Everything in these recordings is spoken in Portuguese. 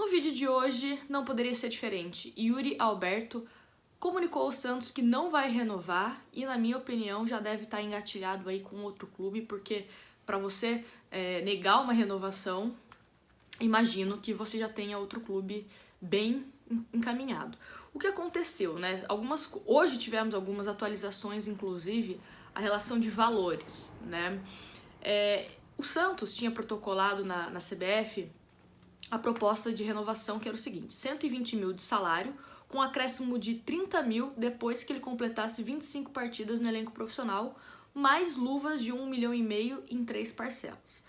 No vídeo de hoje não poderia ser diferente. Yuri Alberto comunicou ao Santos que não vai renovar e, na minha opinião, já deve estar engatilhado aí com outro clube, porque para você negar uma renovação, imagino que você já tenha outro clube bem encaminhado. O que aconteceu, né? Hoje tivemos algumas atualizações, inclusive a relação de valores, né? O Santos tinha protocolado na CBF a proposta de renovação, que era o seguinte: 120 mil de salário, com acréscimo de 30 mil depois que ele completasse 25 partidas no elenco profissional, mais luvas de 1,5 milhão em 3 parcelas.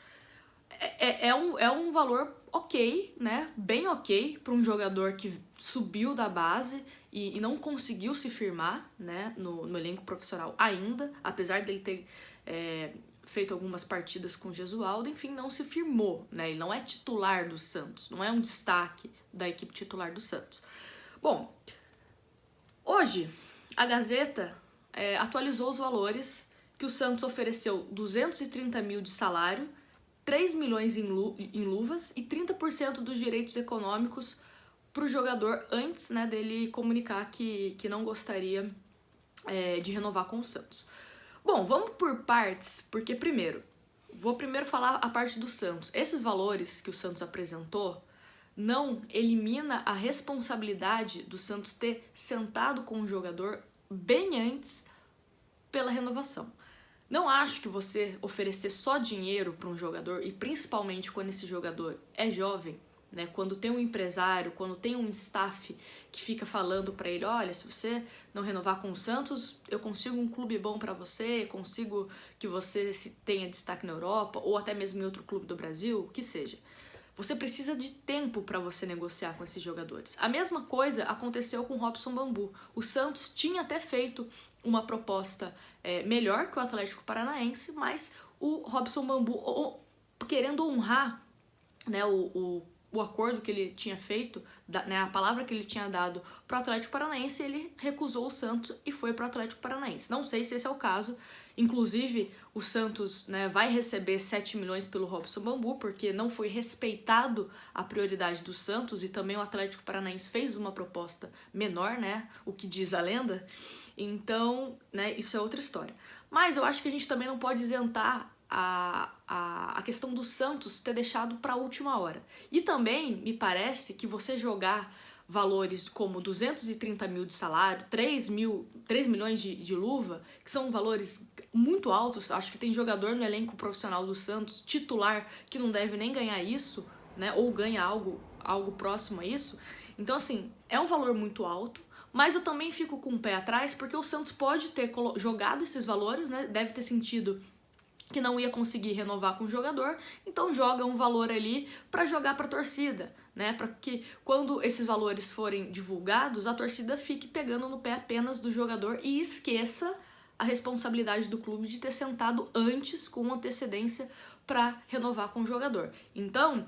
É um valor ok, né? Bem ok para um jogador que subiu da base e não conseguiu se firmar, né, no elenco profissional ainda, apesar dele ter feito algumas partidas com o Gesualdo, enfim, não se firmou, né? Ele não é titular do Santos, não é um destaque da equipe titular do Santos. Bom, hoje a Gazeta atualizou os valores que o Santos ofereceu: 230 mil de salário, 3 milhões em luvas e 30% dos direitos econômicos para o jogador antes, né, dele comunicar que não gostaria de renovar com o Santos. Bom, vamos por partes, porque vou primeiro falar a parte do Santos. Esses valores que o Santos apresentou não elimina a responsabilidade do Santos ter sentado com o jogador bem antes pela renovação. Não acho que você oferecer só dinheiro para um jogador, e principalmente quando esse jogador é jovem, né, quando tem um empresário, quando tem um staff que fica falando para ele: olha, se você não renovar com o Santos, eu consigo um clube bom para você, consigo que você tenha destaque na Europa ou até mesmo em outro clube do Brasil, o que seja. Você precisa de tempo para você negociar com esses jogadores. A mesma coisa aconteceu com o Robson Bambu. O Santos tinha até feito uma proposta melhor que o Atlético Paranaense, mas o Robson Bambu, querendo honrar, né, o acordo que ele tinha feito, né, a palavra que ele tinha dado para o Atlético Paranaense, ele recusou o Santos e foi para o Atlético Paranaense. Não sei se esse é o caso. Inclusive, o Santos, né, vai receber 7 milhões pelo Robson Bambu, porque não foi respeitado a prioridade do Santos, e também o Atlético Paranaense fez uma proposta menor, né, o que diz a lenda. Então, né, isso é outra história. Mas eu acho que a gente também não pode isentar a questão do Santos ter deixado para a última hora. E também me parece que você jogar valores como 230 mil de salário, 3 milhões de luva, que são valores muito altos. Acho que tem jogador no elenco profissional do Santos, titular, que não deve nem ganhar isso, né, ou ganha algo próximo a isso. Então, assim, é um valor muito alto. Mas eu também fico com o pé atrás, porque o Santos pode ter jogado esses valores, né? Deve ter sentido que não ia conseguir renovar com o jogador, então joga um valor ali para jogar para a torcida, né? Para que quando esses valores forem divulgados, a torcida fique pegando no pé apenas do jogador e esqueça a responsabilidade do clube de ter sentado antes, com antecedência, para renovar com o jogador. Então,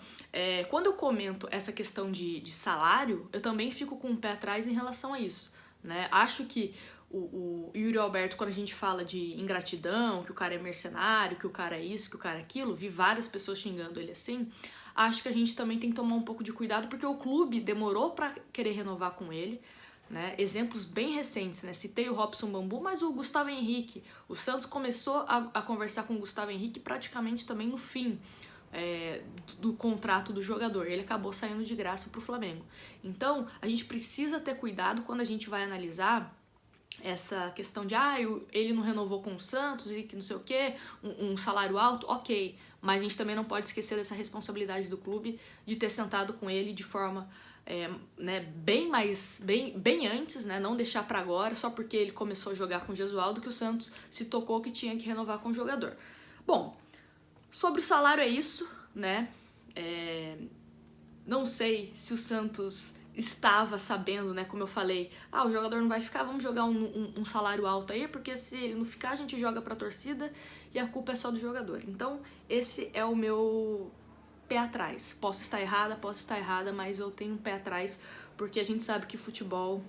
quando eu comento essa questão de salário, eu também fico com o pé atrás em relação a isso, né? Acho que o Yuri Alberto, quando a gente fala de ingratidão, que o cara é mercenário, que o cara é isso, que o cara é aquilo, vi várias pessoas xingando ele assim, acho que a gente também tem que tomar um pouco de cuidado, porque o clube demorou para querer renovar com ele, né? Exemplos bem recentes, né? Citei o Robson Bambu, mas o Gustavo Henrique. O Santos começou a conversar com o Gustavo Henrique praticamente também no fim do contrato do jogador. Ele acabou saindo de graça pro Flamengo. Então, a gente precisa ter cuidado quando a gente vai analisar essa questão de ele não renovou com o Santos e que não sei o que, um salário alto, ok, mas a gente também não pode esquecer dessa responsabilidade do clube de ter sentado com ele de forma né, bem antes, né, não deixar para agora, só porque ele começou a jogar com o Gesualdo, que o Santos se tocou que tinha que renovar com o jogador. Bom, sobre o salário é isso, né, não sei se o Santos estava sabendo, né, como eu falei, o jogador não vai ficar, vamos jogar um salário alto aí, porque se ele não ficar, a gente joga pra torcida e a culpa é só do jogador. Então, esse é o meu pé atrás. Posso estar errada, mas eu tenho um pé atrás, porque a gente sabe que futebol,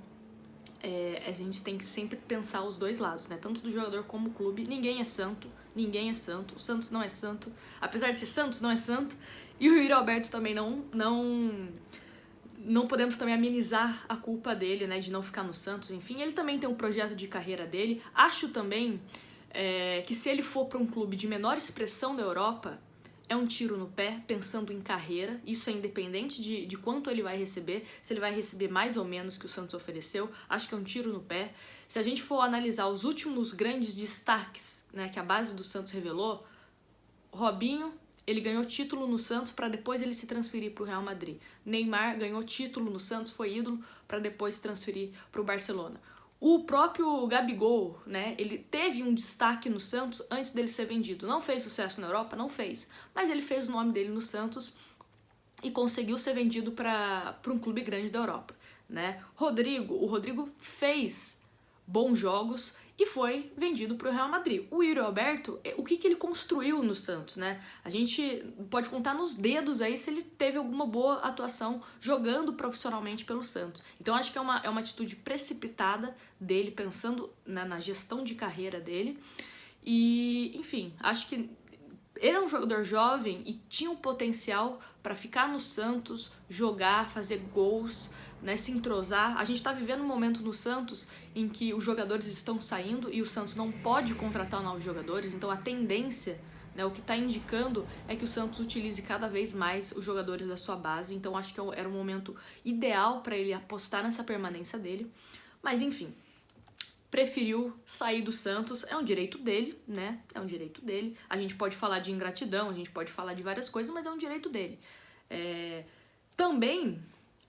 a gente tem que sempre pensar os dois lados, né, tanto do jogador como do clube. Ninguém é santo, o Santos não é santo, apesar de ser Santos, não é santo, e o Yuri Alberto também não podemos também amenizar a culpa dele, né, de não ficar no Santos, enfim. Ele também tem um projeto de carreira dele. Acho também que se ele for para um clube de menor expressão da Europa, é um tiro no pé, pensando em carreira. Isso é independente de quanto ele vai receber, se ele vai receber mais ou menos que o Santos ofereceu. Acho que é um tiro no pé. Se a gente for analisar os últimos grandes destaques, né, que a base do Santos revelou, Robinho, ele ganhou título no Santos para depois ele se transferir para o Real Madrid. Neymar ganhou título no Santos, foi ídolo, para depois se transferir para o Barcelona. O próprio Gabigol, né, ele teve um destaque no Santos antes dele ser vendido. Não fez sucesso na Europa? Não fez. Mas ele fez o nome dele no Santos e conseguiu ser vendido para um clube grande da Europa, né? O Rodrigo fez bons jogos e foi vendido para o Real Madrid. O Yuri Alberto, o que ele construiu no Santos, né? A gente pode contar nos dedos aí se ele teve alguma boa atuação jogando profissionalmente pelo Santos. Então acho que é uma atitude precipitada dele, pensando na gestão de carreira dele. E, enfim, acho que ele é um jogador jovem e tinha um potencial para ficar no Santos, jogar, fazer gols, né, se entrosar. A gente está vivendo um momento no Santos em que os jogadores estão saindo e o Santos não pode contratar novos jogadores, então a tendência, né, o que está indicando é que o Santos utilize cada vez mais os jogadores da sua base, então acho que era um momento ideal para ele apostar nessa permanência dele, mas enfim, preferiu sair do Santos, é um direito dele, né, é um direito dele. A gente pode falar de ingratidão, a gente pode falar de várias coisas, mas é um direito dele. Também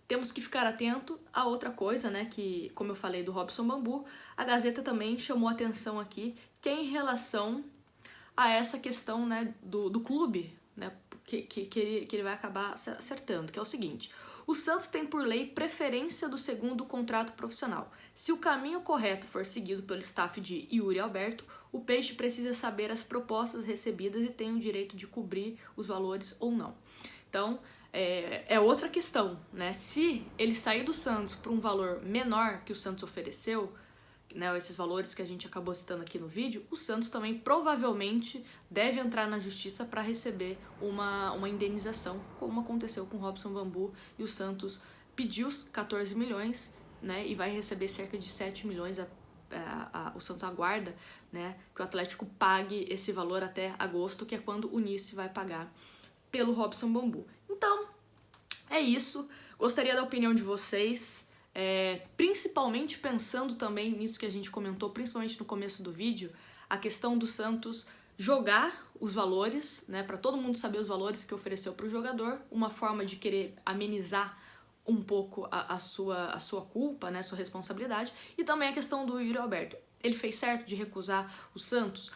temos que ficar atento a outra coisa, né, que, como eu falei do Robson Bambu, a Gazeta também chamou atenção aqui, que é em relação a essa questão, né, do clube, né, que ele vai acabar acertando, que é o seguinte: o Santos tem por lei preferência do segundo contrato profissional. Se o caminho correto for seguido pelo staff de Yuri Alberto, o Peixe precisa saber as propostas recebidas e tem o direito de cobrir os valores ou não. Então, é outra questão, né? Se ele sair do Santos por um valor menor que o Santos ofereceu, né, esses valores que a gente acabou citando aqui no vídeo, o Santos também provavelmente deve entrar na justiça para receber uma indenização, como aconteceu com o Robson Bambu, e o Santos pediu 14 milhões, né, e vai receber cerca de 7 milhões. O Santos aguarda, né, que o Atlético pague esse valor até agosto, que é quando o Nice vai pagar pelo Robson Bambu. Então, é isso. Gostaria da opinião de vocês. Principalmente pensando também nisso que a gente comentou, principalmente no começo do vídeo, a questão do Santos jogar os valores, né, para todo mundo saber os valores que ofereceu para o jogador, uma forma de querer amenizar um pouco a sua culpa, né, sua responsabilidade, e também a questão do Yuri Alberto. Ele fez certo de recusar o Santos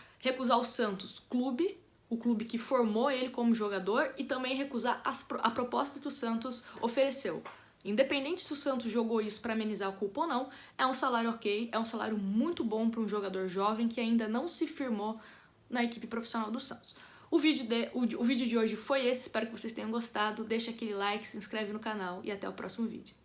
clube, o clube que formou ele como jogador, e também recusar a proposta que o Santos ofereceu. Independente se o Santos jogou isso para amenizar a culpa ou não, é um salário ok, é um salário muito bom para um jogador jovem que ainda não se firmou na equipe profissional do Santos. O vídeo de hoje foi esse, espero que vocês tenham gostado. Deixa aquele like, se inscreve no canal e até o próximo vídeo.